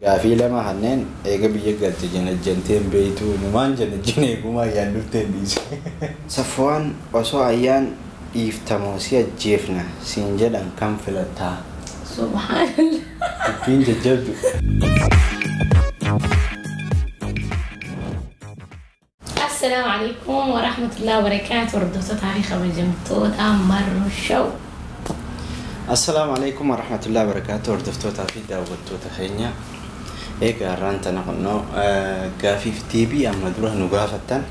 Gaafii lama hanneen eega biyya galti jenteen beeytuu numaan jenee gumaa ayyaan dhufteen dhiise. Safwaan osoo ayyaan dhiiftamoo si ajjeefna siin jedhan kan filattaa. Subhanallah. Dubbiin jajjabdu. السلام عليكم ورحمة الله وبركاته. وردوتا تاريخ بجمتوتا مرو الشو. السلام عليكم ورحمة الله وبركاته. وردوتا في داوتوتا خينيا. إيجا رانتنا قلنا قافي في تيبي أما دروه نقافتن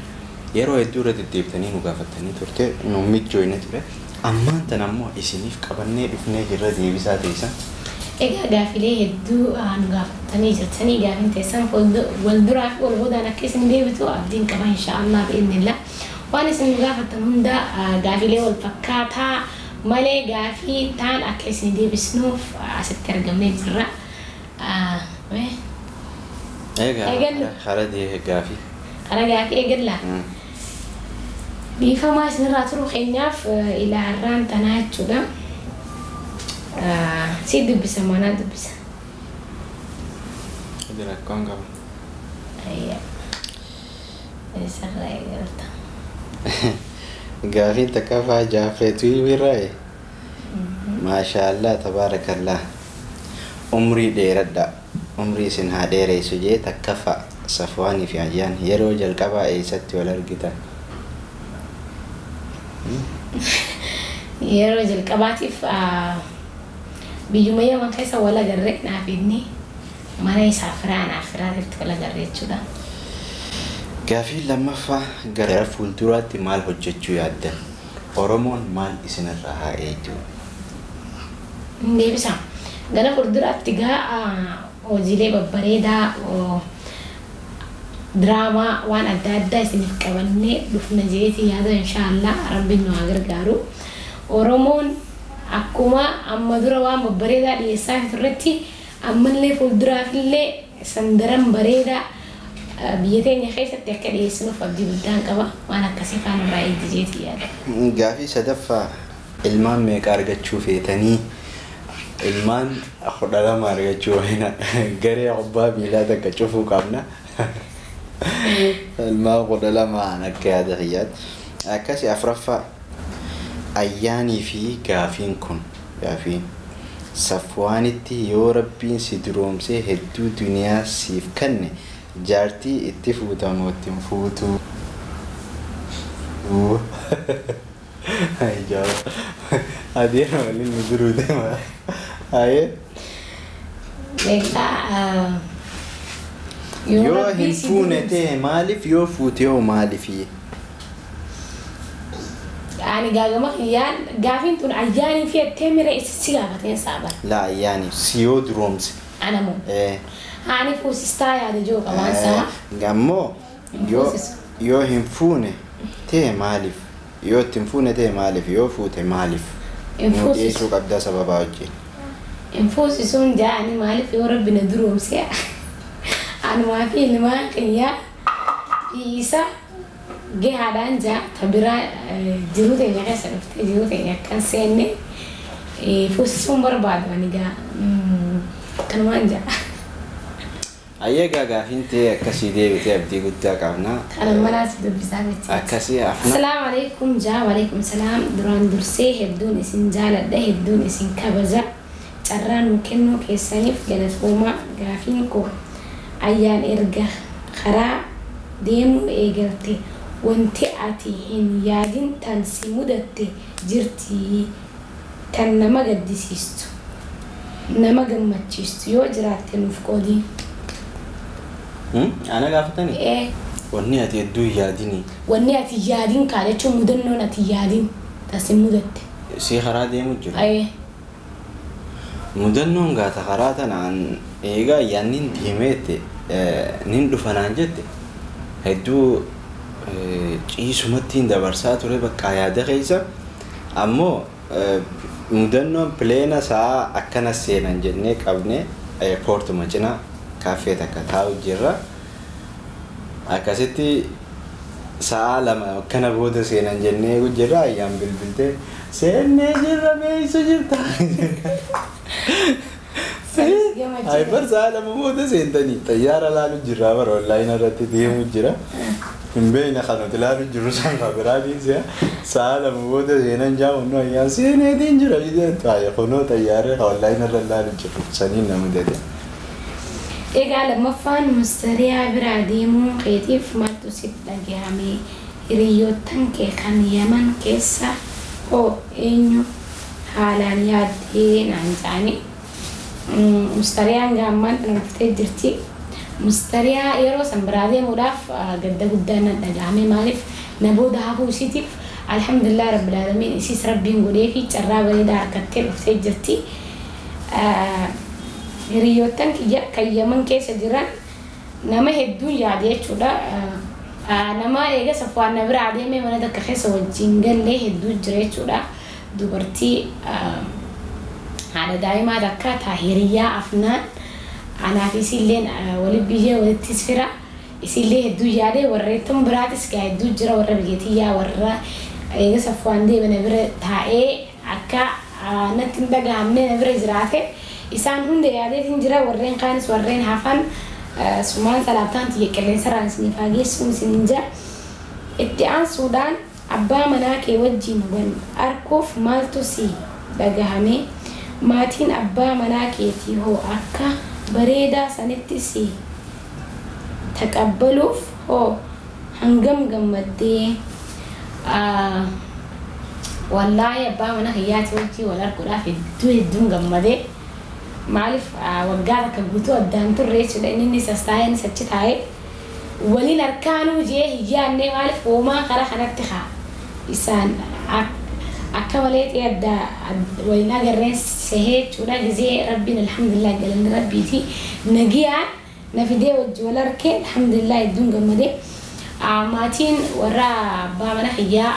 يروح الدورة الديبتني نقافتني ترتي نوميت جوينة تبع أما تنامو إسنيف قبلني بفني جرا ديبي ساتيسا إيجا قافي ليه الدو نقافتني جرتني قافي تيسان والدورة والغدا نكيسن ديبتو أبدين كمان إن شاء الله بإذن الله. وأنا سن نقافتن هندا قافي ليه والفكاتها مالي قافي تان أكيسن ديبسنوف أستر قمني جرا إيجا خالدي قافي قافي إيجا لا بيفما سنرا تروح إنياف إلى عران تناجو ده سيد دبسة ما ندبسة أدرك كون قبل أيه سرّا يقولت قافي تكفى جافتي براي ما شاء الله تبارك الله عمري ديردا عمري سنها ديري سجي تكفى صفواني في عجان يرو جلقبا ايستي ولا رقيتا يرو جلقباتي بيجمعي ما كيسا ولا قريت نافيدني ما يسافران عفرات ولا قريت شو ده قافي لما فا قرر فولدرات مال حججو يادن أورمون مال إسن الرها ايجو دي بسام قال فولدرات تجاه وجيلي ببريدا و دراما وانا دادا سنف كبني دفنا جيتي هذا إن شاء الله ربي إنه أغرقارو ورمون أكما أما درا ببريدا ليساف ترتي أما اللي فولدرا في اللي سندرم بريدا بيتين يخيس التأكد يسنو فبدي بدان كبا وانا كسيفان رأي جيتي هذا قافي سدفا ilmaan meeqa argachuu feetanii ilmaan kudha lama argachuu hina garee abbaa miilaa takka cufuu qabna ilmaan kudha lama akka yaada hiyyaat akkasi afraffaa ayyaanii fi gaafiin kun gaafiin Safwaanitti yoo rabbiin si duroomsee hedduu duniyaa siif kenne jaartii itti fuutamoo ittiin fuutuu Hai jawab. Adir malin muduru tema. Aye. Mereka Yo hinfune te malif yo futeo malifi. يعني قاعمة خيان قافين تون عياني فيها تمرة السيارة تين صعبة. لا يعني سيود رومز. أنا مو. إيه. أنا فوس ستاي هذا جو كمان سا. قامو yo hinfune te malif. Yo tinfune te malif yo fute malif. Infusi su qabda sababa wajji. infusi sun jaani malif yo rabbi nadrum sia. Anu ma fi lima kanya isa ge hadan ja tabira jiru te nya kasa jiru te nya kan senne fusi sun barbad wani ga kan manja. Ayya gaafin te akkasi deebite abdii guddaa qabna. Kana manaas dubbisaa miti. Akkasi afna. Assalaamu alaykum jaa walaykum salaam duraan dursee hedduun isin jaaladha hedduun isin kabaja carraan nu kennuu keessaniif galatooma gaafiin koo ayyaan erga karaa deemuu eegalte wanti ati hin yaadin tan si mudatte jirti tan nama gaddisiistu nama gammachiistu yoo jiraatte nuuf qoodii. Ana gaafatani? Wanni ati hedduu yaadini. Wanni ati yaadin kaa jechuun mudannoon ati yaadin tasin mudatte. Si karaa deemu jiru. Ayee. Mudannoon gaata karaa tanaan eegaa yaannin deemeette nin dhufanaan jette hedduu ciisumattiin dabarsaa ture bakka yaada keessa ammoo mudannoon pileena sa'a akkana seenan jennee qabne poortuma cinaa kaafee takka taa'u jirra akkasitti sa'a lama akkana booda seenan jennee jirra ayyaan bilbiltee seennee jirra meeysa jirta Ay barsa lama mooda seentanii xayyaara laalu jirra bara online irratti deemu jira. Hin beekne kanatti laalu jiru san kabiraatiis sa'a lama mooda seenan jaamu nu ayyaan seeneetiin jira jedhee taa'e kunoo xayyaara online irra laalu jiru saniin na mudate. Egaa lammaffaan mustariyaa biraa deemuu keetiif maaltu sitti dhagahame hiriyoottan kee kan Yaman keessa hoo eenyu haalaan yaaddee naan jaani. Mustariyaan gaammaan dhuftee jirti. Mustariyaa yeroo san biraa deemuudhaaf gadda guddaan na dhagahame maaliif na booda hafuu isiitiif alhamdulillah rabbil aalamiin isiis rabbiin godhee fi carraa bareedaa harkattee dhuftee jirti. Hiriyoottan kiyya kan Yaman keessa jiran nama hedduun yaade jechuudha. Nama eega Safwaan na biraa deemee mana takka keessa wajjin gallee hedduu jira jechuudha. Dubartii haadha daa'imaa takka Taahiriyaa Afnaan anaaf isilleen waliin biyyee walittis fira isillee hedduu yaade warreettan biraatis gaa hedduu jira warra biyyatiyyaa warra eega Safwaan deeme na bira taa'ee akka natti hin dhagahamne na bira jiraate isaan hunda yaadeetiin jira warreen kaanis warreen hafan sumaan salaabtaan tiyya qilleensarraan isiniif hageessuun isin jira. Itti aansuudhaan abbaa manaa kee wajjin wal arguuf maaltu si dhagahame maatiin abbaa manaa keetii hoo akka bareedaa sanitti si taqabbaluuf hoo hangam gammaddee wallaahi abbaa manaa kiyyaati wajjii wal arguudhaaf hedduun gammadee maaliif waggaa takka guutuu addaan turre jechuudha inni sastaa'een achi taa'ee waliin harkaanuu jee hiyyaannee maaliif hoomaa karaa kanatti haa isaan akka malee adda waliin agarreen sehee jechuudha gizee rabbiin alhamdulillah galanni rabbiiti nagiyaan na fidee wajji wal arkee alhamdulillah hedduun gammadee maatiin warra abbaa mana kiyyaa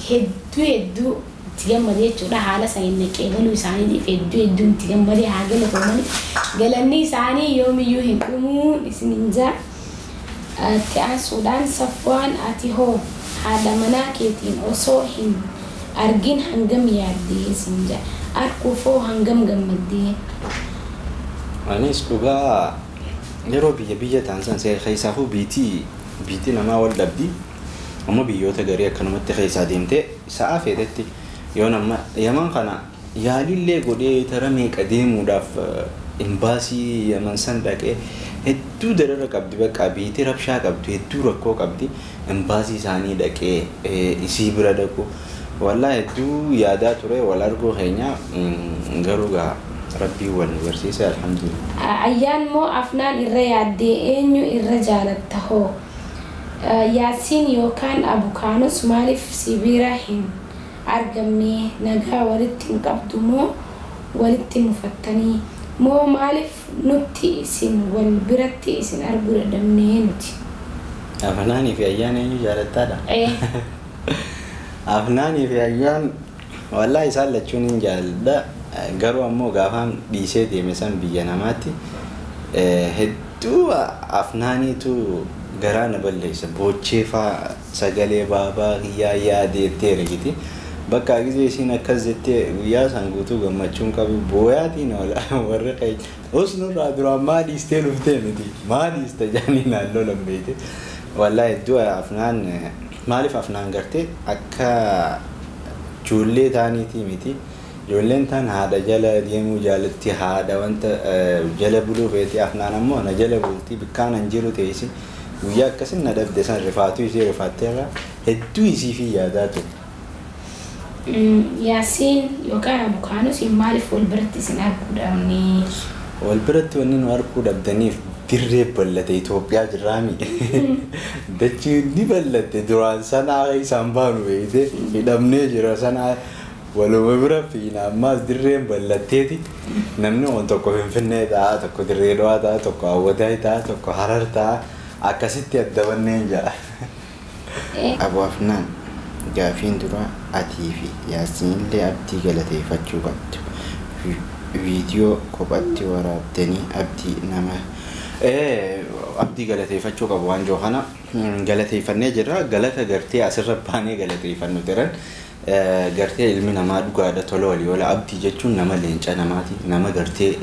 hedduu itti gammadee jechuudha haala saniin naqeebaluu isaaniitiif hedduun itti gammadee haa galatoomani galanni isaanii yoomiyyuu hin dhumuun isiniin jaa. Itti aansuudhaan Safwaan ati hoo haadha manaa keetiin osoo hin argin hangam yaaddee isin jaa arguuf hoo hangam gammaddee. Anis dhugaa yeroo biyya taansan see keessaafuu biitii namaa wal dhabdi amma biyyoota garii akkanumatti keessaa deemtee sa'a feetetti yoo nama Yaman kana yaalillee godhee tara meeqa deemuudhaaf imbaasii Yaman san dhaqee hedduu darara qabdi bakka biitii rabshaa qabdu hedduu rakkoo qabdi imbaasii isaanii dhaqee isii bira dhaqu wallaa hedduu yaadaa ture wal arguu keenya garuu gaa rabbii wal nu barsiise alhamdulillah. Ayyaan moo Afnaan irra yaaddee eenyu irra jaalatta hoo Yaasiin yookaan Abukaanus maaliif sibiira hin argamne nagaa walitti hin qabdu moo walitti mufattanii moo maaliif nutti isin wal biratti isin arguu dadhabnee nuti. Afnaanii fi Ayyaan eenyu jaalattaadha? Afnaanii fi Ayyaan wallaahi isaan lachuun hin jaaladha garuu ammoo gaafaan dhiisee deeme san biyya namaatti hedduu Afnaaniitu garaa na balleessa boochee faa sagalee baabaa kiyyaa yaadeetteera giti. Bakka gizee isiin akkas jettee guyyaa san guutuu gammachuun qabu booyaatiin warra qe'ee osnurraa duraan maa dhiistee dhuftee miti maa dhiiste jaanii naannoo lambeete wallaahi hedduu Afnaan maaliif Afnaan gartee akka ijoollee taaniitii miti ijoolleen taan haadha jala deemuu jaalatti haadha wanta jala buluu feeti Afnaan ammoo na jala bultii bikkaan hin jiru teessi guyyaa akkasin na dhabde san rifaatu isii rifaatteerra hedduu isii fi yaadaa ture. Yaasiin yookaan Abukaanus maaliif wal biratti isin arguu dhabne? Wal biratti wanni nu arguu dhabdaniif dirree bal'ate Itoophiyaa jirraami. Dachii ni bal'atte duraan sanaa isaan baanu beekte hidhamnee jira sanaa waluma bira fiina ammaas dirreen bal'atteeti namni waan tokko Finfinnee ta'a tokko Dirree Dhawaa ta'a tokko Awwadaay ta'a tokko Harar ta'a akkasitti addabannee jira. Abu Afnaan gaafiin dura atii fi Yaasiinillee abdii galateeffachuu qabdu. Viidiyoo kophatti waraabdanii abdii nama abdii galateeffachuu qabu waan joo kana galateeffannee jirra galata gartee asirra baanee galateeffannu jiran gartee ilmi namaa dhugaadha tola walii wala abdii jechuun nama leenca namaati nama gartee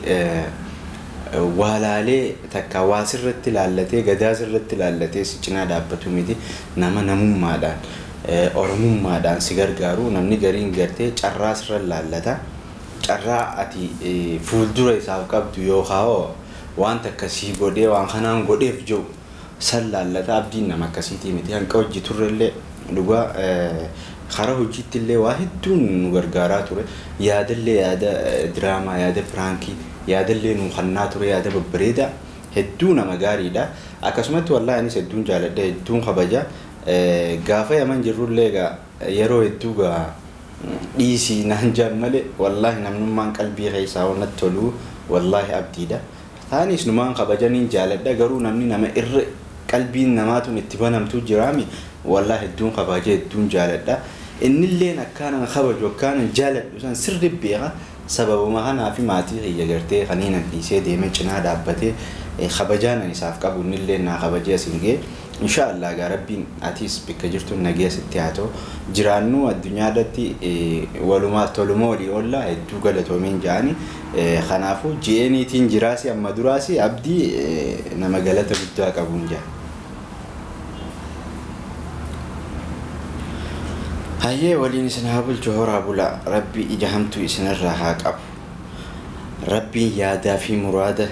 walaalee takka waa sirratti laallatee gadaa sirratti laallatee si cinaa dhaabbatu miti nama namummaadhaan oromummaadhaan si gargaaru namni gariin gartee carraa sirra laallata carraa ati fuuldura isaaf qabdu yookaan waan takka sii godhee waan kanaan godheef jiru san laallata abdiin nama akkasiitii miti hanqa hojii turrellee dhugaa خرا هجيت اللي واحد دون غرغارات يا دلي يا دراما يا فرانكي يا دلي نخنات يا ببريدا هدونا مغاري دا اكسمت والله اني سدون جالد هدون خبجا غافا يمن جرو ليغا يرو هدوغا ديسي نانجان ملي والله نمن من قلبي غيسا ونتلو والله ابدي دا ثاني سنمان خبجا نين جالد غرو نمني نما ار قلبي نماتو نتبنم تو جرامي والله هدون خبجا هدون جالد إن اللي نكان خبر وكان جالد وسان سر بيها سبب ما أنا في ماتي هي جرتي خلينا نسي دي من شنا دابتي خبجانا نساف كابو إن اللي نا خبجة سينجي إن شاء الله جربين أتيس بكجرتو نجيا ستياتو جرانو الدنيا دتي ولومات تلوموري ولا توجلتو من جاني خنافو جيني تين جراسي أما دراسي أبدي نما جلته بتوع كابونجا هاي ولين سنهاب الجهور أبولا ربي إجهمتو إسن الرهاق أبو ربي يادا في مراده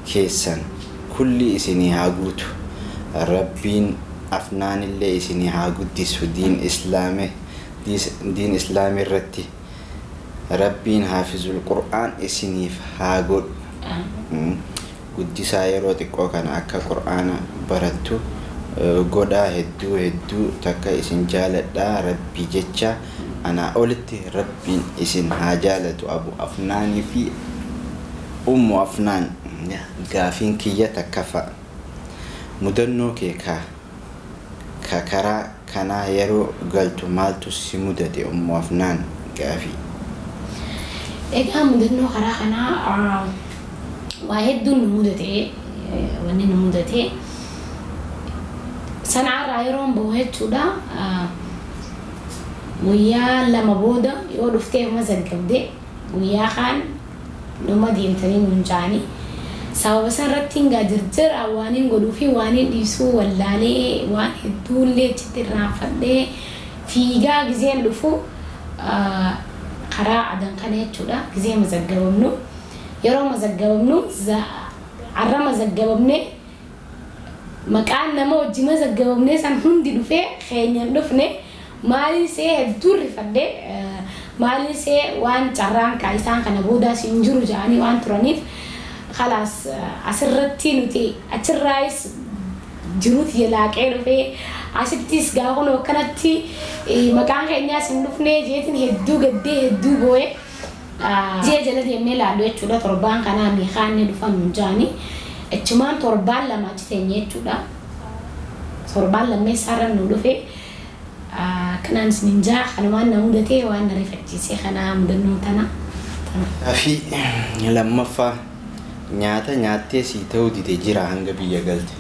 كيسان كل إسني هاقوتو ربين أفنان اللي إسني هاقود ديسو دين إسلامي دين إسلامي الرتي ربين حافظ القرآن إسني هاقود قد سايرو تقوى كان أكا قرآن براتو goda hedduu takka isin jaaladha rabbi jecha ana olitti rabbiin isin haa jaalatu abu afnaanii fi ummu afnaan gaafiin kiyya takkafa mudannoo kee ka karaa kanaa yeroo galtu maaltu si mudate ummu afnaan gaafii egaa mudannoo karaa kanaa waa hedduun nu mudate wanni nu mudate سنعر عيرون بوهت شودا ويا لما بودا يقولوا فتيه مزج كده ويا خان نما ديمتني من جاني سوا بس رتين قادر أوانين قولوا في وانين يسوع ولا ليه وان الدول ليه تدرى فده في جا جزين لفو قراء عدن كانت شودا جزين مزج جوابنو يرو مزج جوابنو عرّا مزج جوابني مكان نما وجمع زجاجنا سان هندي دفع خيني دفنة مالي سه الدور فده مالي سه وان جران كايسان كنا بودا سينجرو جاني وان ترانيف خلاص أسرتي نتي أترايس جروت يلاك دفع أسبتيس جاهون وكانتي مكان خيني سان دفنة جيتين هدو قدي هدو بوي جي جلد يميل على شولا تربان كنا ميخان دفع منجاني الجمال تربان لما تتنيه جدا تربان لما يسارن نودفه كنا نسنجا خنوان نودته وان نرفعتي سي خنا مدنو تنا في لما فا نياتا سيتو دي تجرا هنگ بيا غلط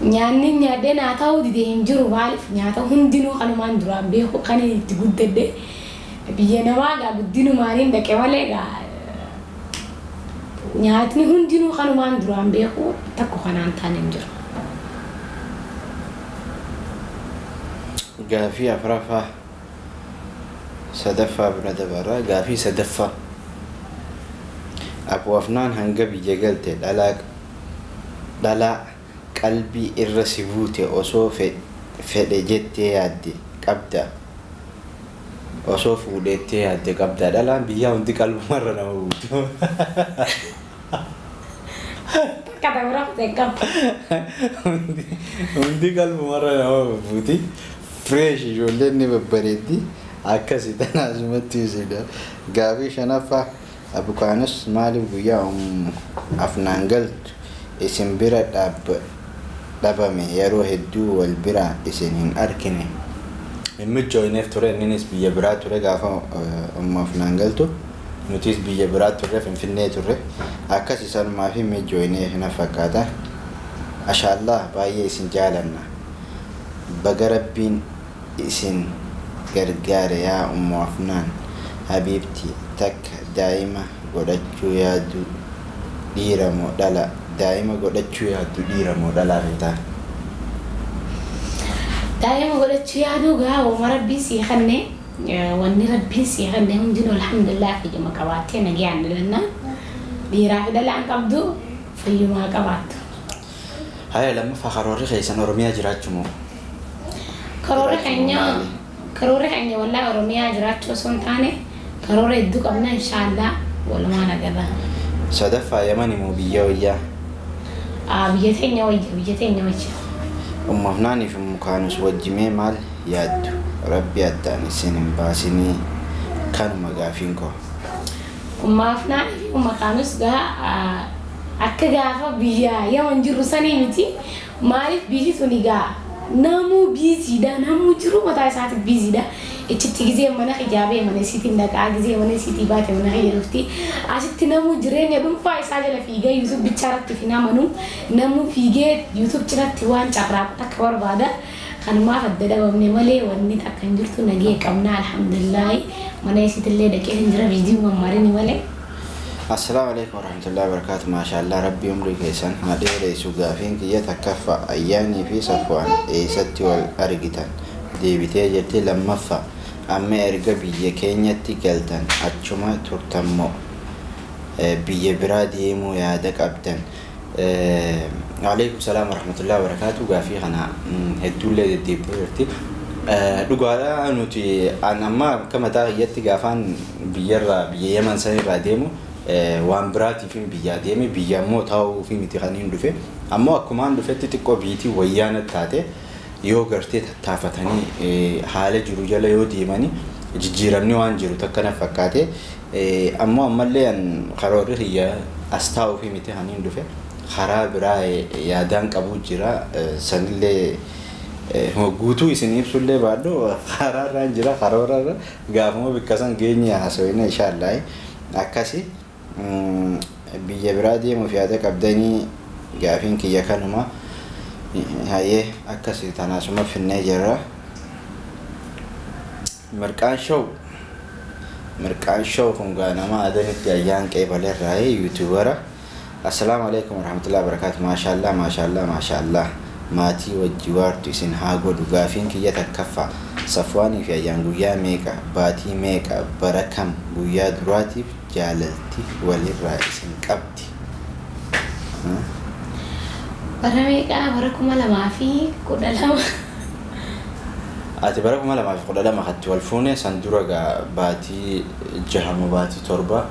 نياني نياده ناتاو دي هنجرو بالف نياتا هندينو خنوان درا بيخو خني تغدده بيا نواغا بدينو مارين دكوالغا نياتني هندينو خنوان درام بيخو تكو خنان تانم جر غافي افرافا صدفا بندبرا غافي صدفا ابو افنان هنگبي جگلت دلا قلبي الرسيبوتي اوسو فدجتي يادي قبدا اوسو فودتي يادي قبدا دلا بيا وندي قلب مره نو kata orang tekap undi kalbu marra nama buti fresh jolle ne babbaredi akasi tanazumati sida gavi shanafa abu kanas mali buya afnangal isim bira dabame yaro heddu wal bira isinin arkine min joinef tore ninis biya bira tore gafa afnangalto نوتيس بيجبرات ترى في النت ترى أكاسي صار ما في مجوينه هنا فكاتا ما شاء الله باي إسن جالنا بقربين إسن gargaare yaa Ummu Afnaan habiibti takka daa'ima godhachuu yaaddu dhiira moo dhala daa'ima godhachuu yaaddu dhiira moo dhalaa fitaa daa'ima godhachuu yaaduu gaa wama rabbii sii kanne wanni rabbii sii kanne hundinuu alhamdulillah ijuma qabaattee nagayaan dhalanna dhiiraa fi dhalaan qabdu fayyumaa qabaattu. Haya lammaffaa karoorri keessan Oromiyaa jiraachuu moo? Karoora keenya wallahi Oromiyaa jiraachuu osoo hin taane karoora hedduu qabna inshaallah walumaan agarra. Sadaffaa Yamani moo biyya wayyaa? Biyya teenya wayya. Ummu Afnaanii fi Ummu Kaanus wajjimee maal yaaddu? Rabbi addaan isin hin baasinii kanuma gaafiin koo. Ummu Afnaanii fi Ummu Kaanus gaa akka gaafa biyya Yaman jiru sanii miti maaliif biyyi suni gaa namuu biisiidha namuu jiru mataa isaatiif biisiidha. Ichitti gizee mana hijaabee mana isiitiin dhaqaa gizee mana isiitii baate mana hijaabufti asitti namuu jireenya dhuunfaa isaa jala fiigee YouTube bichaarratti fi namanuu namuu fiigee YouTube cinatti waan carraaqu akka barbaada kanumaaf adda dhabamne malee wanni takka hin jirtu nagee qabna alhamdulillah mana isiitillee dhaqee hin jira viidiyoo mammaarini malee. Assalamu alaikum warahmatullahi wabarakatuh. Mashallah Rabbi umri keessan haadheere sugaafin kiyya takkaffaa ayyaanii fi safwaan eessatti wal argitan deebitee jettee lammaffaa amma erga biyya keenyatti galtan achuma turtammoo biyya biraa deemuu yaada qabdan. Alaikum salaam warahmatullahi wabarakatuh. Gaafii kana hedduullee deddeebitee jirti. Dhugaadhaa nuti amma akka mataa kiyyatti gaafaan biyya Yaman sanirraa deemu waan biraatiif biyya deeme biyya immoo taa'uu fi miti kan hin dhufe ammoo akkumaan dhufetti xiqqoo biitii wayyaana taate yoo gartee tattaafatanii haala jiru jala yoo deemanii jijjiiramni waan jiru takkana fakkaate ammoo ammallee karoorri hiyya as taa'uu fi miti kan hin dhufe karaa biraa yaadaan qabu jira sanillee guutuu isin ibsullee baadhu karaarraan jira karoorarra gaafuma bikkasan geenya haasawina inshaallah akkasi biyya biraa deemuuf yaada qabdanii gaafiin kiyya kanuma hayyee akkasi tanaasuma finnee jirra. Mirqaan show kun nama adanitti ayyaan qeebalerraa yuutuubara. Assalaamu alaikum warahmatullahi wabarakatuh. Maashaallah maatii wajji waartu isin haa godhu. Gaafiin kiyya takkaffaa Safwaanii fi ayyaan guyyaa meeqa baatii meeqa bara kam guyyaa duraatiif jaalalti walirraa isin qabdi? Bara meeqa bara 2012. Ati bara 2012 katti wal fuune san dura gaa baatii 6 baatii 7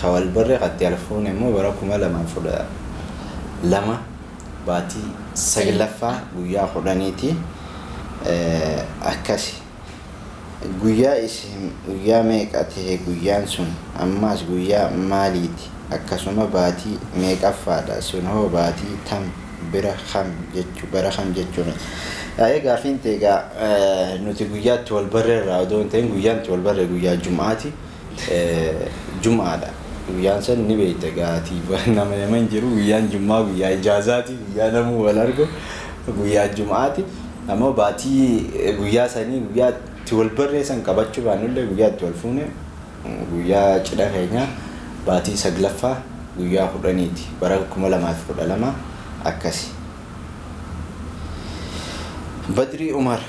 khawal barre katti wal fuune immoo bara 2012 baatii 9 guyyaa 10ti akkasi guyyaa isin guyyaa meeqa ta'e guyyaan sun ammas guyyaa maaliiti akkasuma baatii meeqaffaadha sun hoo baatii tam bira kam jechuudha. Gaafiin teegaa nuti guyyaatti wal barreerraa odoo hin ta'in guyyaatti wal barree guyyaa Jumaati Jumaadha. Guyyaan san ni beekta gaatii nama hin jiru guyyaan Jumaa guyyaa ijaazaati guyyaa namuu wal argu guyyaa Jumaati ammoo baatii guyyaa sanii guyyaatti wal barreessan qabachuu baanullee guyyaatti wal fuune guyyaa cidha keenya baatii 9 guyyaa 10ti bara 2012 akkasi. Badri Umar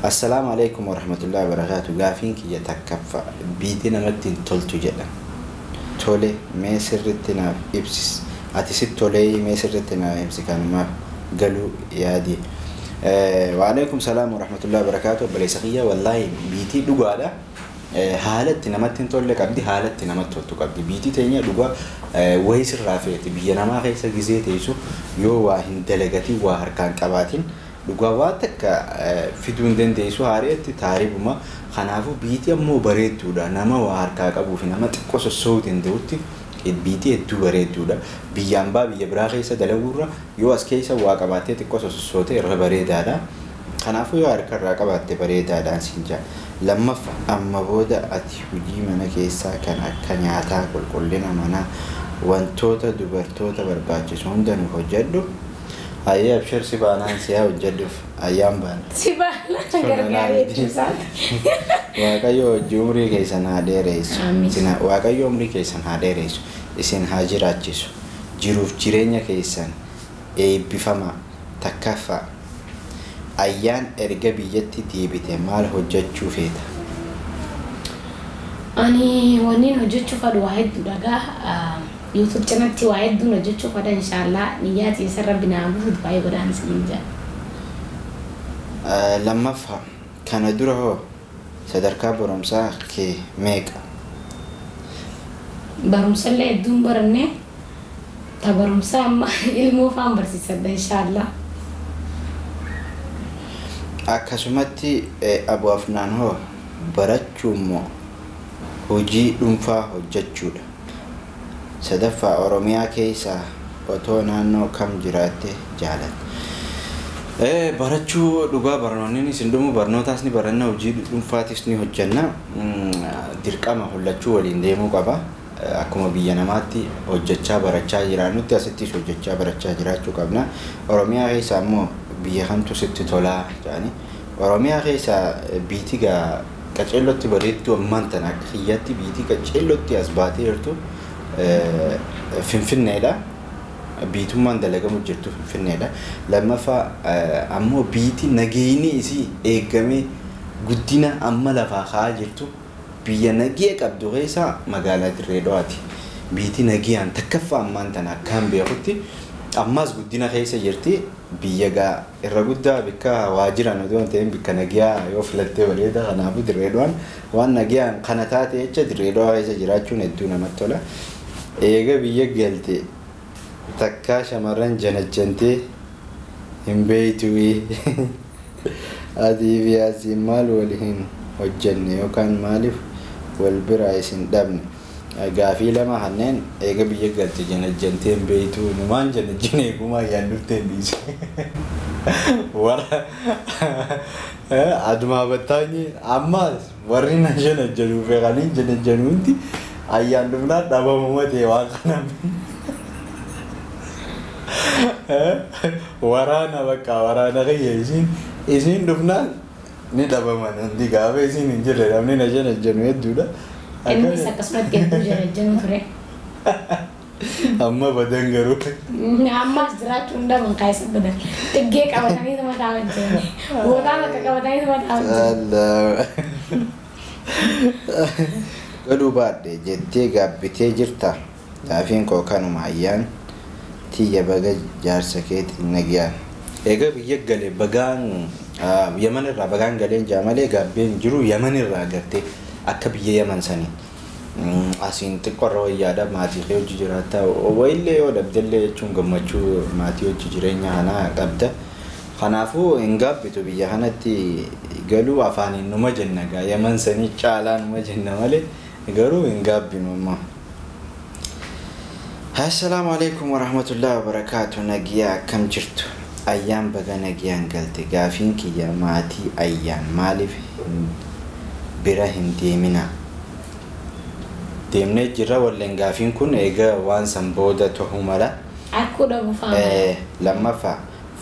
Assalamu alaikum warahmatullahi wabarakatuh. Gaafiin kiyya takkaffaa biitii namatti hin toltu jedhan tole mee sirriitti naaf ibsi ati sitti tolee mee sirriitti naaf ibsi kanumaaf galuu yaadi. Wa alaikum salaam warahmatullahi wabarakatuh. Baleessa kiyya wallahi biitii dhugaadha haalatti namatti hin tolle qabdi haalatti namatti toltu qabdi biitii teenya dhugaa wayii sirraa feeti biyya namaa keessa gizee teessu yoo waa hin dalagatiin waa harkaan qabaatiin dhugaa waa takka fiduu hin dandeessu haareetti taaribuma kanaafuu biitii ammoo bareedduudha nama waa harkaa qabuu fi nama xiqqoo sossoo'uu danda'utti biitii hedduu bareedduudha biyya ambaa biyya biraa keessa dalaguurra yoo as keessa waa qabaattee xiqqoo sossoote irra bareedaadha kanaafuu yoo harkarraa qabaatte bareedaadhaan siin jaa. Lammaffaa amma booda ati hojii mana keessaa kan akka nyaataa qulqullina manaa wantoota dubartoota barbaachisu hunda nu hojjedhu Ayya abshir si baanaan siyaa hojjedhuuf ayyaan baana. Si baana gargaaree jechuusaati. Waaqayyo hojii umrii keessan haa dheereessu. Amiin. Waaqayyo umrii keessan haa dheereessu. Isin haa jiraachisu. Jiruuf jireenya keessan eebbifamaa takkaffaa. Ayyaan erga biyyatti deebite maal hojjechuu feeta? Ani waniin hojjechuu fadhu waa hedduu dhagaa. YouTube channelti waa hedduun hojjechuu fadha inshallah. Niyyaati isa rabbi naa buusuuf baay'ee godhaan isin jaa. Lammaffaa kana dura hoo sadarkaa barumsaa kee meeqa? Barumsallee hedduun baranne ta barumsaa amma ilmoo faan barsiisadha inshallah. Akkasumatti Abu Afnaan hoo barachuu moo hojii dhuunfaa hojjechuudha? Sadaffaa Oromiyaa keessaa otoo naannoo kam jiraatte jaalatta? Barachuu dhugaa barnoonni isin dhumu barnootaas ni baranna hojii dhuunfaatis ni hojjenna. Dirqama hollachuu waliin deemuu qaba. Akkuma biyya namaatti hojjechaa barachaa jiraannutti asittis hojjechaa barachaa jiraachuu qabna. Oromiyaa keessaa immoo biyya kamtu sitti tolaa jedhanii. Oromiyaa keessaa biitii qaceellotti bareedduu ammaan tana akka kiyyaatti biitii qaceellotti as baatee jirtu Finfinneedha. Biitummaan dalagamu jirtu Finfinneedha. Lammaffaa ammoo biitii nageenyi isii eegamee guddina amma lafaa ka'aa jirtu biyya nagee qabdu keessaa magaalaa Dirree Dhawaati. Biitii nagiyaan takkaffaa ammaan tana akkaan beekutti ammas guddina keessa jirti. Biyya irra guddaa bikka waajiran odoo ta'een bikka nagiyaa yoo filattee bareeda kanaafuu Dirree Dhawaan waan nagiyaan kana taate jecha Dirree Dhawaa keessa jiraachuun hedduu namatti tola. Eega biyya galte takkaa shamarran janajjantee hin beeytuwii adii fi asiin maal waliin hojjenne yookaan maaliif wal biraa isin dhabne? Gaafii lama kanneen eega biyya galte janajjantee hin beeytuu numaan janajjine eegumaa yaan dhuftee hin dhiise. Wara adumaa battaanyi ammaas warri na janajjanuu feeqanii janajjanuunti ayyaan dhufnaa dhabamuma ta'e waan kanaan. Waraana bakka waraana kiyya isin dhufnaan ni dhabaman hundi gaafa isin hin jirre namni na janajjanu hedduudha. Innis akkasumatti hedduu janajjanu ture. Amma badan garuu. Ammas jiraachuu hin dhaban kaayisa badan. Xiggee qabatanii sama taa'an jiran. Bootaan akka qabatanii sama taa'an jiran. Gaduu baadhe jettee gaabbitee jirta. Gaafiin koo kanuma ayyaan tiyya baga jaarsa keetiin nagiyaan. Egaa biyya galee bagaan Yaman irraa bagaan galeen jaamalee gaabbeen jiru Yaman irraa agartee akka biyya Yaman sanii. Asiin xiqqoorra wayyaadha maatii kee hojii jiraata wayillee yoo dhabdellee jechuun gammachuu maatii hojii jireenya kanaa qabda. Kanaafuu hin gaabbitu biyya kanatti galuu afaaniin numa jenna gaa Yaman sanii caalaa numa jenna malee garuu hin gaabbinu amma. Assalamu alaikum warahmatullahi wabarakatuh. Nagiyaa akkam jirtu? Ayyaan baga nagiyaan galte. Gaafiin kiyya maatii ayyaan maaliif bira hin deemina? Deemnee jirra walleen gaafiin kun egaa waan san booda ta'uu mala. Akkuma buufama. Lammaffaa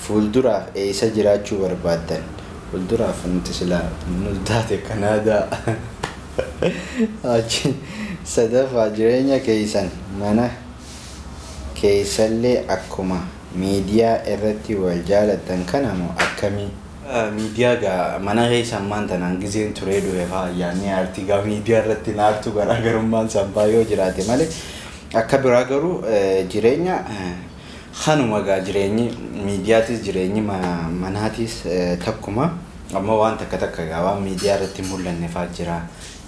fuulduraaf eessa jiraachuu barbaaddan? Fuulduraaf nuti silaa nu taate Kanaadaa. Sadaffaa jireenya keessan mana keessallee akkuma miidiyaa irratti wal jaalatan kana moo akkamii? Miidiyaa gaa mana keessan maanta naan gizeen turee dhufe fa'aa yaani aartii gaa miidiyaa irratti naartu garaagarummaan sampaa yoo jiraate malee akka biraa garuu jireenya kanuma gaa jireenyi miidiyaatis jireenyi manaatis takkuma amma waan takka gaa waan miidiyaa irratti mul'anne fa'aa jira.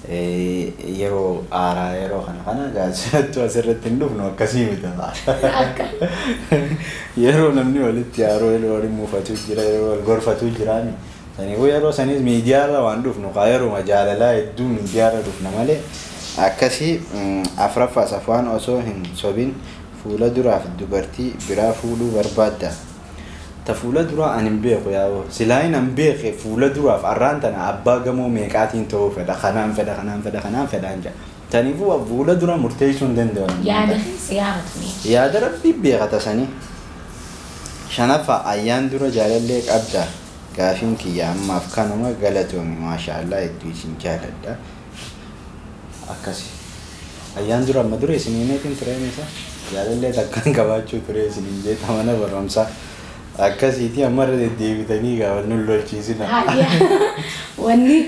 Yeroo aaraa yeroo kana gaazexatu asirratti hin dhufnu akkasii miti. Yeroo namni walitti aaroo yeroo muufatu jira yeroo wal gorfatu jiraani. Saniifuu yeroo sanis miidiyaarra waan dhufnu yeroo jaalalaa hedduu miidiyaarra dhufna malee akkasii afraffaas afaan osoo hin sobin fuula duraaf dubartii biraa fuuluu barbaadda. Ta fuula duraa ani hin beeku yaa'u silaayin an beeke fuula duraaf arraan tana abbaa gamoo meeqaatiin ta'uu fedha kanaan fedha anja. Taniifuu fuula dura murteessuu hin danda'u. Yaada siyaasni. Yaada rabbii beekata sanii. shanafa ayaan dura jaalallee qabda gaafin kiyya ammaaf kanuma galatoomi maashaallah itti isin jaaladha akkasi ayaan dura amma dura isiniineetiin tureemisa jaalallee takkaan qabaachuu ture isiniin jee tamana barumsa akkasiiti ammarra deddeebitanii gaafannun lolchiisina wanni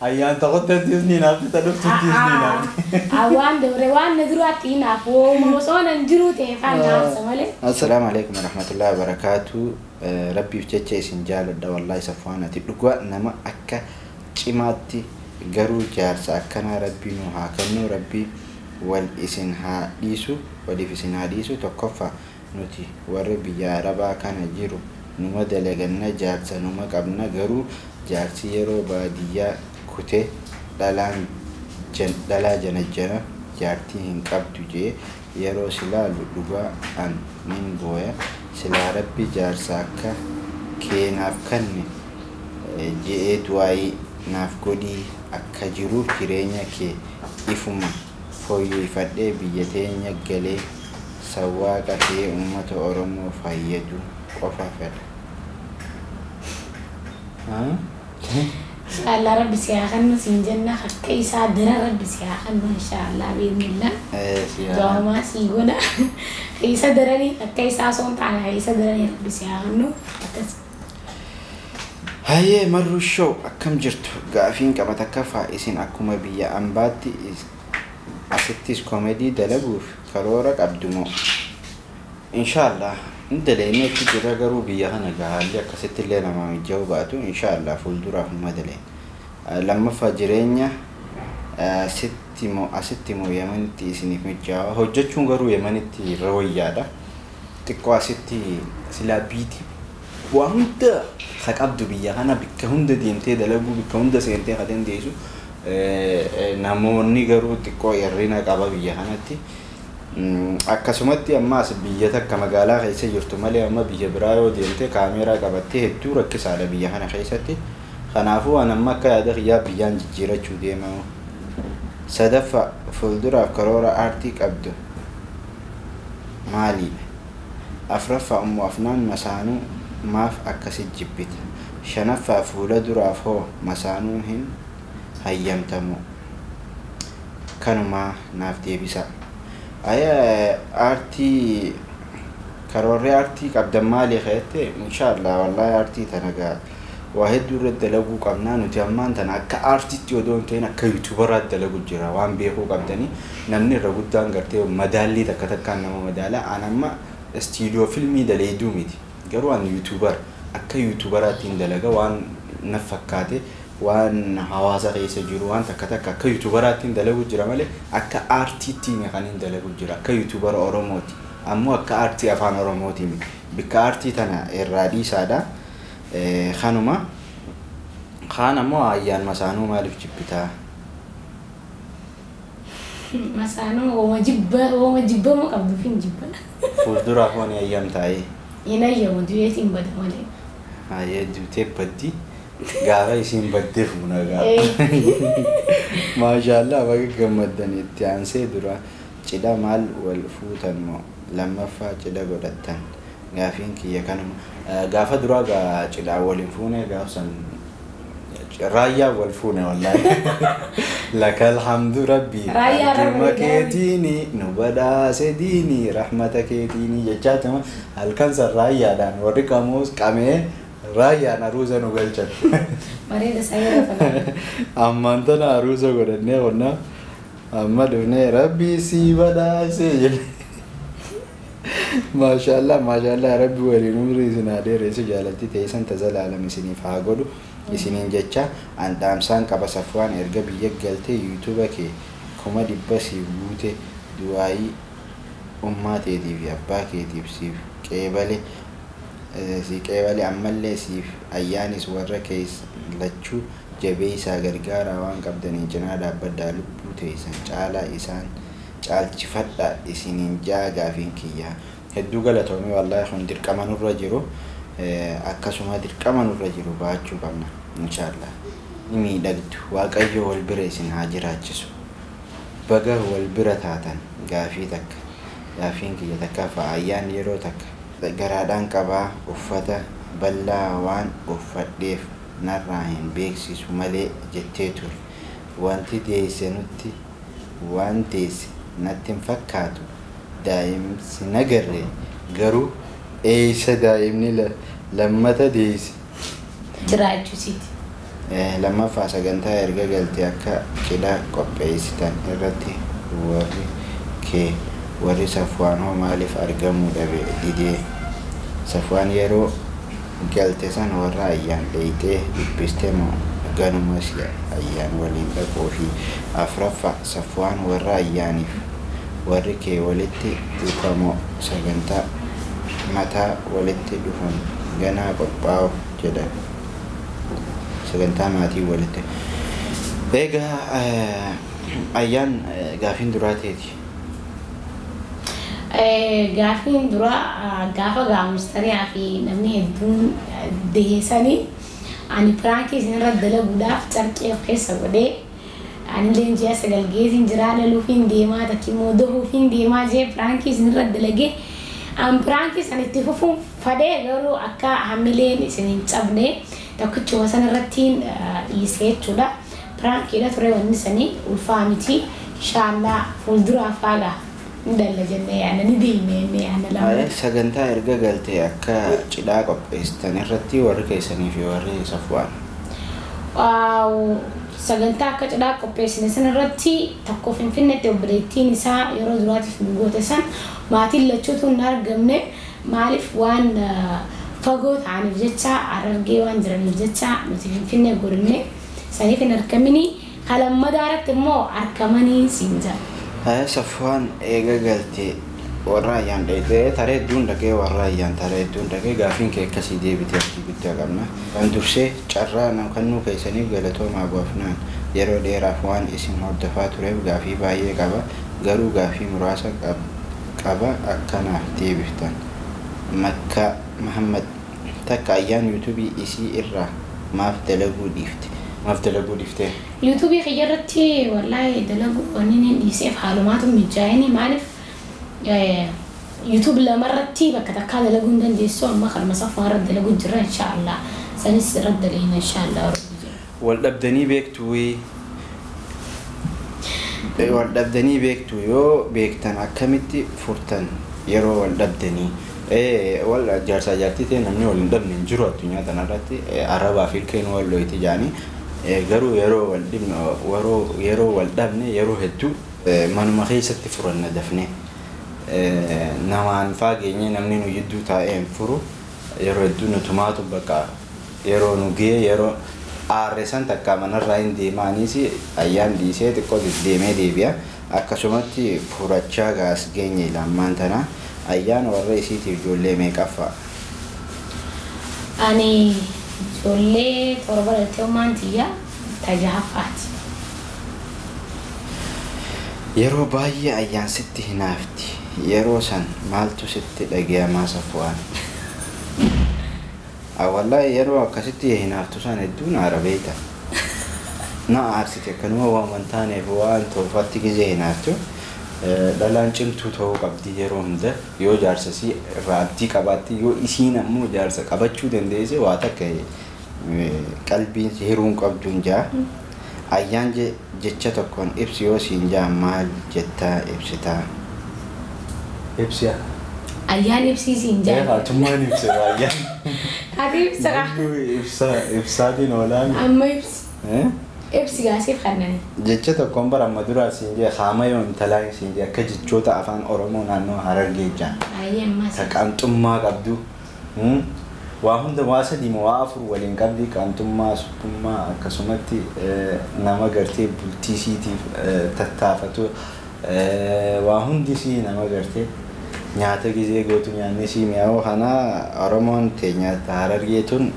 ayaan taquttatiis ni naafita dhuftuttiis ni naafita awaan dabre waan naduraatti naaf wooma osoonan jiru teefaan naafsa malee assalaamu alaikum warahmatullahi wabarakatuh rabbiif jecha isin jaaladha wallahi safwaanati dhugaa nama akka cimaatti garuu jaarsa akkana rabbii nu haa kennu rabbii wal isin haa dhiisu waliif isin haa dhiisu tokkoffaa nuti warri biyya arabaa kana jiru numa dalaganna jaarsa numa qabna garuu jaarsi yeroo baadiyyaa kutee dhalaa janajjana jaartii hin qabdu jee yeroo silaalu dhugaa an nin booya silaa rabbi jaarsa akka keenaaf kanne je'ee du'aayii naaf godhii akka jiruuf jireenya kee ifuma fooyyeffadhee biyya teenya galee sawwaaqa kee uummata Oromoo fayyadu qofa fedha. inshallah rabbi siyaaqannu siin jenna akka isaa dira rabbi siyaaqannu inshallah bi'idhnillah doomaa sii godha isa daranii akka isaa soon taana isa daranii rabbi siyaaqannu akkas hayyee marru show akkam jirtu gaafiin qaba takkaffaa isin akkuma biyya ambaatti asittis komedii dalaguuf karoora qabdumoo inshallah indaleemeetti jira garuu biyya kana gaalli akkasitti illee nama mijja'uu baatu inshallah fuulduraaf madaleen lammaffaa jireenya asitti moo yamanitti isiniif mijjaawa hojjechuun garuu yamanitti irra wayyaadha xiqqoo asitti silaa biiti waa hunda ka qabdu biyya kana bikka hunda deemtee dalaguu bikka hunda seentee ka dandeessu namoonni garuu xiqqoo hirrina qaba biyya kanatti akkasumatti ammaas biyya takka magaalaa keessa jirtu malee amma biyya biraa yoo deemte kaameeraa qabattee hedduu rakkisaadha biyya kana keessatti kanaafuu an amma akka yaada kiyyaa biyyaan jijjiirachuu deema sadaffaa fuulduraaf karoora aartii qabdu maaliidha afraffaa ammoo afnaan masaanuu maaf akkasit jibbita shanaffaa fuula duraaf hoo masaanuu hin hayyamtamu kanumaa naaf deebisa aartii karoorri aartii qabdan maali kheette inshallah wallahi aartii tanagaa waa hedduu irratti dalaguu qabnaa nuti ammaan tana akka aartiitti odoo hin ta'in akka yuutuubaraatti dalaguu jira waan beekuu qabdanii namni irra guddaan gartee madaallii takka takkaan nama madaala an amma istiidiyoo filmii daleeduu miti garuu an yuutuubar akka yuutuubaraatti hin dalaga waan na fakkaate waan hawaasa keessa jiru waan takka takka akka yuutuubaraatti hin dalagu jira malee akka aartiitti kan hin dalagu jira akka yuutuubara Oromooti ammoo akka aartii afaan Oromooti bikka aartii tana irraa dhiisaadha kanuma kaan ammoo ayyaan masaanuu maaliif jibbitaa masaanuu wooma jibbamoo qabdu fin jibba fuulduraaf waan ayyaam taa'ee hin ayyamu du'eetiin bada malee hayyee duutee baddi gaafa isin badde fuunagaa maashaallah baga gammaddan itti aansee dura cidha maal wal fuutan moo lammaffaa cidha godhattan gaafiin kiyya kanuma gaafa duraa gaa cidhaa waliin fuune gaafsan raayyaa wal fuune wallahi lakal hamdu rabbii rahma keetiini nu badhaase diini rahmata keetiini jechaatama halkan san raayyaadhaan warri qamuus qamee raayaan aruusa nu galchan bareeda sayira fana ammaan tana aruusa godhannee qonna amma dhufnee rabbii sii badhaase jedhe maashaallah rabbi waliin umrii isin haa dheeressu jaalatti teessan tazalaalam isiniif haa godhu isiniin jecha an dhaamsaan qaba safwaan erga biyya galtee yuutuuba kee 100,000 siif guute du'aayii ummaa teetiif abbaa keetiif siif qeebale ammallee siif ayyaanis warra keessa lachuu jabeessaa gargaaraa waan qabdanii cinaa dhaabbadhaa lubbuu teessan caalaa isaan caalchifadha isiniin gaafiin kiyyaa hedduu galatoomee wallahi kun dirqama nurra jiru akkasuma dirqama nurra jiru baachuu qabna inshallah miidhagdu waaqayyo wal bira isin haa jiraachisu baga wal bira taatan gaafii takka gaafiin kiyya takka ayyaan yeroo takka garaadhaan qabaa uffata bal'aa waan uffadheef narraa hin beeksisu malee jettee ture. Wanti deesse nutti waan deesse natti hin fakkaatu. Daa'imsi nagarre garuu eessa daa'imni lammata deesse. Jiraachuusiiti. Lammaffaa sagantaa erga galtee akka cidha qopheessitan irratti warri Safwaan hoo maaliif argamuu dhabe didee. Safwaan yeroo galte san warra Ayyaan dheeyxee dubbiste moo ganumas Ayyaan waliin dhaquu fi afraffaa Safwaan warra Ayyaaniif warri kee walitti dhufamoo sagantaa mataa walitti dhufan ganaa qophaa'u jedhan. Sagantaa maatii walitti. Egaa Ayyaan gaafiin duraa teeti. Gaafiin duraa gaafa gaamustariyaa fi namni hedduun deessanii ani pirankii isinirra dalaguudhaaf carqee of keessa godhee ani leenji'a sagalgeetiin jiraa dhaluufiin deemaa takkimoo dahuufiin deemaa jee pirankii isinirra dalagee an pirankii san itti fufuun fadhee garuu akka hamileen isin hin cabne tokkichuma san irrattiin dhiisee jechuudha. Pirankiidha ture wanni sanii ulfaa miti inshaallaa fuulduraa faagaa ndalla jennee yaana ni deemee yaana lama. Sagantaa erga galtee akka cidhaa qopheessitan irratti warri keessanii fi warri Safwaan. Sagantaa akka cidhaa qopheessine san irratti tokko Finfinneetti obboleettiin isaa yeroo duraatiif nu goote san maatiin lachuutu hin argamne maaliif waan fagoo ta'aniif jecha Harargee waan jiraniif jecha nuti Finfinnee godhannee saniif hin argamini kalammadaa irratti immoo argamanii siin jira. Safwaan eega galtee warra Ayyaan dheeyxee taree hedduun dhaqee warra Ayyaan taree hedduun dhaqee gaafiin kee akkasii deebitee asii guddaa qabna. Kan dursee carraa kennuu keessaniif galatoomaa bu'afnaan yeroo dheeraaf waan isin hordofaa tureef gaafii baay'ee qaba garuu gaafii muraasa qaba akkanaaf deebiftan. Makka Muhammad takka Ayyaan yuutuubii isii irraa maaf dalaguu dhiifte? Maaf dalaguu dhiiftee? YouTube xiyyaarratti wallahi dalagu wanni dhiiseef haalumaatu mijaa'ini maaliif YouTube lamarratti bakka takka dalagu hin dandeessu amma kalma Safwaan irra dalagu jira inshallah sanis irra dalagina inshallah. Wal dhabdanii beektu yoo beektan akkamitti furtan yeroo wal dhabdanii wal jaarsaa jaartii ta'e namni wal hin dhabne hin jiru addunyaa kanarratti arabaa fi ilkeen wal loyti jaanii. Garuu yeroo wal dhabne yeroo hedduu manuma keessatti furanna dafne namaan faageenye namni nu jidduu taa'ee hin furu yeroo hedduu nutumaatu bakka yeroo nu gee yeroo aarresan takka manarraa hin deemaanis Ayyaan dhiisee xiqqoo deemee deebi'a akkasumatti furachaa gaas geenye lammaan tana. Ayyaan warra isiitiif ijoollee meeqaffaa? Ani ijoollee torba dhaltee maantiyyaa tajaafaati. Yeroo baay'ee Ayyaan sitti hinaafti. Yeroo san maaltu sitti dhagayamaa Safwaan? Wallahi yeroo akkasitti hinaaftu san hedduun arabeeta. Na aarsite kanuma waan taaneef waan toofatti gizee hinaaftu. Dhalaan cimtuu ta'uu qabdi yeroo hunda yoo jaarsasii irraa abdii qabaatti yoo isiin ammoo jaarsa qabachuu dandeesse waa takka qalbiin hiruun qabduun jaa. Ayyaan jecha tokkoon ibsi yoo siin jaa maal jettaa ibsitaa? Ibsiya. Ayyaan ibsii siin jaa. Haatumaan ibse Ayyaan. Haati ibsa. Ibsaatiin oolaan. Amma ibsi. Ibsi gaasiif kanneen. Jecha tokkoon bara maduraa siin jee haama yoo intalaa siin jee akka jechoota afaan Oromoo naannoo Harargee jaan. Qaantummaa qabdu. Waa hunda waa sadii moo waa afur waliin qabdi qaantummaa suphummaa akkasumatti nama gartee bultii siitiif tattaafatu waa hundi sii nama gartee nyaata gizee gootu nyaanni sii mi'aawoo kana Oromoon teenyaata Harargeetun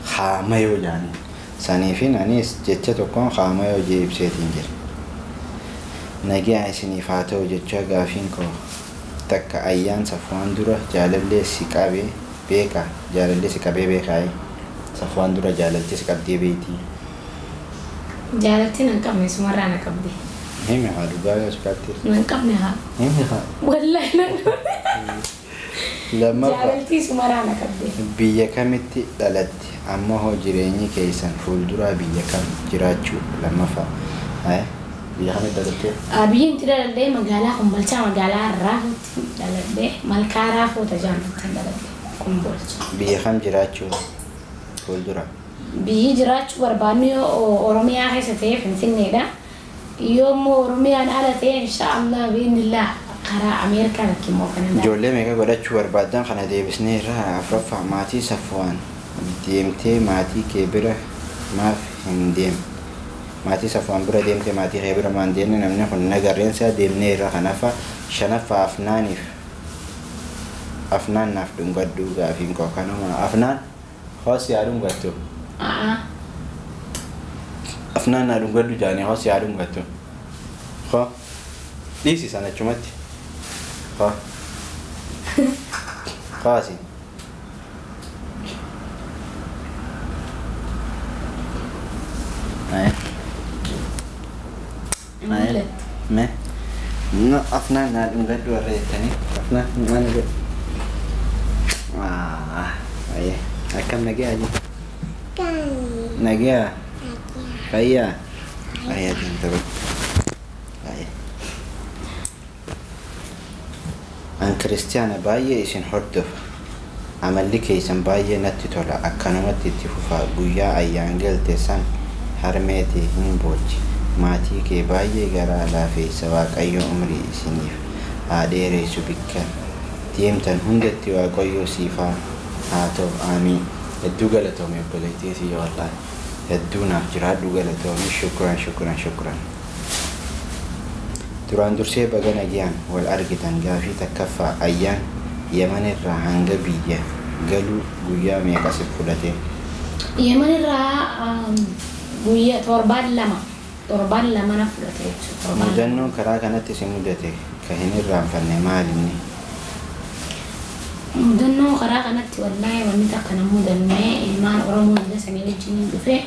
haama yoo jaanii. Saniifin anis jecha tokkoon haama yoo jee ibseetiin jira. Nagaa isiniif haa ta'u jecha gaafiin koo takka Ayyaan Safwaan dura jaalallee si qabee beeka jaalallee si qabee beekaayi. Safwaan dura jaalallee si qabdee beektii. Jaalaltiin hin qabne sumarraa na qabde. Himi haa dhugaa yoo sukkaatti. Hin qabne haa. Himi haa. Wallahi na qabne. لما جعلتي سمرانا كبدي biyya kamitti dhalatte amma hoo jireenyi keessan fuuldura biyya kam jiraachuu lammaffaa biyya kamitti dhalatte biyyi inti dhaladhee magaalaa Kombolchaa magaalaa Raafuutti dhaladhee malkaa Raafuuta jaamatti dhaladhee Kombolcha biyya kam jiraachuu fuuldura biyyi jiraachuu barbaannu Oromiyaa keessa ta'ee Finfinneedha yoommoo Oromiyaan ala ta'e inshaallah bi'inillah karaa Ameerikaa rakkimoo kanan ijoollee meeqa godhachuu barbaadan kana deebisnee irraa afuraffaa maatii Safwaan deemtee maatii kee bira maaf hin deemne maatii Safwaan bira deemtee maatii kee bira maan deemne namni kun nagarreensaa deemnee irraa kanafa shanaffaa afnaan naaf dhungadhuu gaafiin koo kanuma afnaan hoos yaa dhungattu afnaan naa dhungadhu jaanii hoos yaa dhungattu koo dhiisi sana achumatti خاسي ما أفنان نادم قد وريتني أفنان ما نقول أيه أكم نجيا جي نجيا فيا أيه تنتبه أيه أن كريستيانا باية إسن حردف عمل لك إسن باية نتطلع أكنومت تتفوفا بويا أيانجل تسان هرميتي هنبوج ماتي كي باية غرا لا في سواك أيو عمري إسنيف آديري سبكا تيمتن هندتي وقويو سيفا هاتو آمين هدو غلطو ميبليتي سي والله هدو نافجر هدو غلطو شكرا duraan dursee baga nagaan wal argitan gaafii takkaffaa ayyaan Yemen irraa hanga biyya galuu guyyaa meeqa si fudhate? Yemen irraa guyyaa torbaan lama na fudhate jechuudha. Mudannoon karaa kanatti si mudate kan hin irraanfanne maalinni? Mudannoo karaa kanatti wallahi wanni takka na mudanne ilmaan Oromoo hunda sanii wajjin dhufee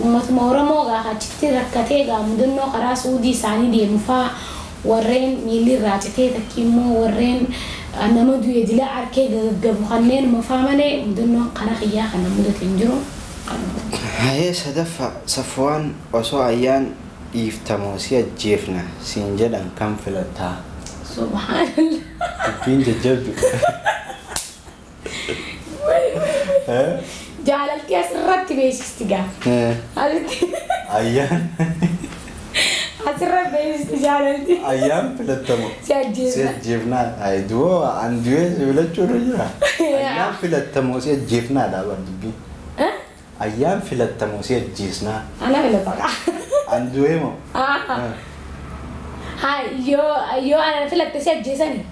ummatuma Oromoo achitti rakkatee mudannoo karaa Suudii isaanii deemu fa'aa warreen miilli irraa citee takkiimmoo warreen nama du'e dila arkee gaggabu kanneen mafaa malee mudannoo karaa kiyyaa kana mudate hin jiru. Hayee sadaffaa Safwaan osoo ayyaan dhiiftamoo si ajjeefna siin jedhan kam filattaa? Subhaanallah. Dubbiin jajjabdu. Jaalalti asirratti beeksisti gaafa. Ayyaan. Asirratti beeksisti jaalalti. Ayyaan filattamoo. Si ajjeefnaa. Du'oo an du'ee filachuu irra jira. Ayyaan filattamoo si ajjeefnaadha dubbiin. Ayyaan filattamoo si ajjeesnaa. Ana filattaka. An du'ee moo? Yoo ana filatte si ajjeesani.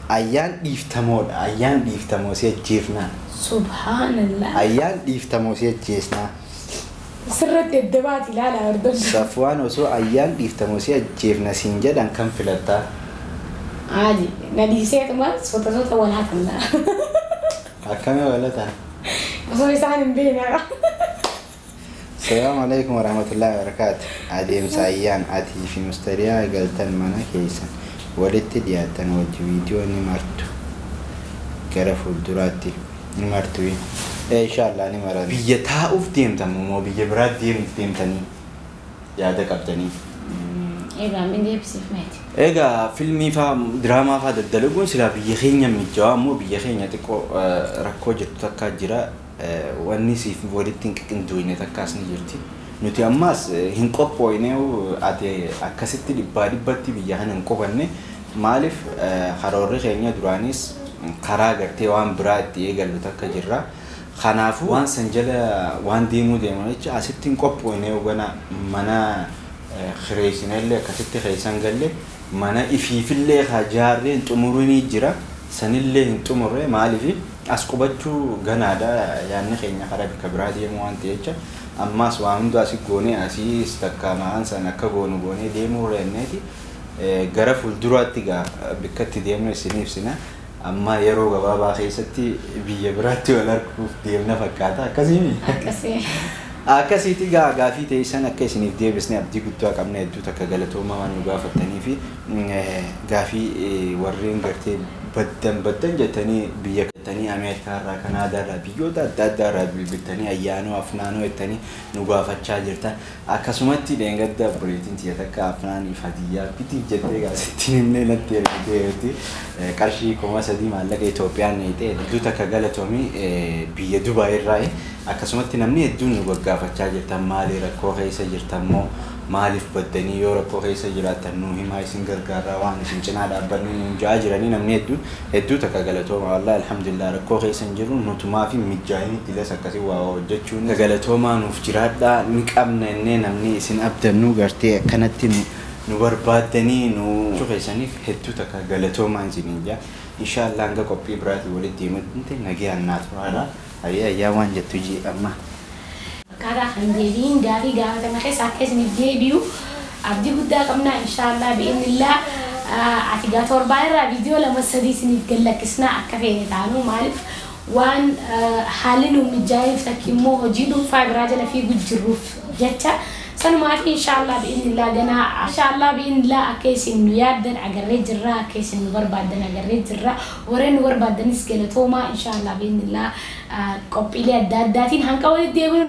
Ayyaan dhiiftamoodha. Ayyaan dhiiftamoo si ajjeefnaa. Subhaanallah. Ayyaan dhiiftamoo si ajjeesnaa. Sirratti eddabaati ilaala hordofni. Safwaan osoo ayyaan dhiiftamoo si ajjeefna siin jedhan kan filattaa? Aadi na dhiiseetuma soota wal haatannaa. Akkamii walataa? Osoo isaan hin beekne. Assalamu alaikum warahmatullahi wabarakatuh. Adeemsa ayyaan atii fi mustariyaa galtan mana keessan walitti dhiyaatan wajji viidiyoo ni martu gara fuulduraatti ni martu inshallah ni mara biyya taa'uuf deemtamu moo biyya biraa deemtanii yaada qabdanii? Egaa min deebisiif meeti. Egaa filmii faa diraamaa faa daddalaguun silaa biyya keenya mijaawaa ammoo biyya keenya xiqqoo rakkoo jirtu takkaa jira. Wanni siif walitti hin qindoofne takkaas ni jirti. Nuti ammaas hin qophoofne ati akkasitti dhibbatti biyya kana hin qofanne maaliif karoorri keenya duraanis karaa gartee waan biraa itti eegallu takka jirra. Kanaafuu waan san jala waan deemuu deeman jecha asitti hin qophoofne gana mana kireessinellee akkasitti keessan galle mana ifiifillee jaarreen xumuruun jira sanillee hin xumurre maaliif as qubachuu ganaadha yaanni keenya karaa bikka biraa deemuu waan ta'echa ammaas waan hunda asii goonee asii takka ma'aan san akka goonu goonee deemuu reenneeti gara fuulduraatti bikkatti deemnu isiniif sina amma yeroo gabaabaa keessatti biyya biraatti wal arguuf deemna fakkaata akkasii akkasiiti gaafii teessan akka isiniif deebisnee abdii guddaa qabna hedduu takka galatoomaa waan nu gaafattanii fi gaafii warreen gartee baddan jettanii biyya jettanii Ameerikaa irraa Kanaadaa irraa biyyoota adda addaa irraa bittanii ayyaanoo afnaanoo jettanii nu gaafachaa jirtan akkasumatti deengadda buleetiin tiyya takka afnaanii fadiyyaa bitiif jettee gaasittiin inni natti ergiteetti qarshii 3,000 maallaqa Itoophiyaan neetee hedduu takka galatoomii biyya Dubaay irraa akkasumatti namni hedduun nu gaggaafachaa jirtan maali rakkoo keessa jirtan moo maaliif baddanii yoo rakkoo keessa jiraatan nu himaa isin gargaaraa waan isin cinaa dhaabbanni nu jaa jiranii namni hedduu takka galatooma wallahi alhamdulillah rakkoo keessa hin jiru nutumaa fi mijaa'ini dilas akkasii waa hojjechuun galatoomaa nuuf jiraadhaa ni qabna innee namni isin abdannu gartee akkanatti nu barbaadanii nu keessaniif hedduu takka galatoomaa isiniin jaa inshallah hanga qophii biraatti walitti himutti nagayaan naaf wala ayyaa waan jettu jii amma كذا خنديين قافي قافة ما خيس عكس نبدي بيو عبدي بدا قمنا إن شاء الله بإذن الله اعتقاد وربايرة فيديو لما سديس نتقلك سنا كفين تعالوا معرف وان حالنا متجايف تكيمو وجيدوا فايبراجنا في جروف جتا سنو ما في إن شاء الله بإذن الله جنا إن شاء الله بإذن الله أكيس إنه يادن أجرّي جرّا أكيس إنه وربادن أجرّي جرّا ورين وربادن إسكالتوما إن شاء الله بإذن الله قبيلة داتين هنكاول الديابون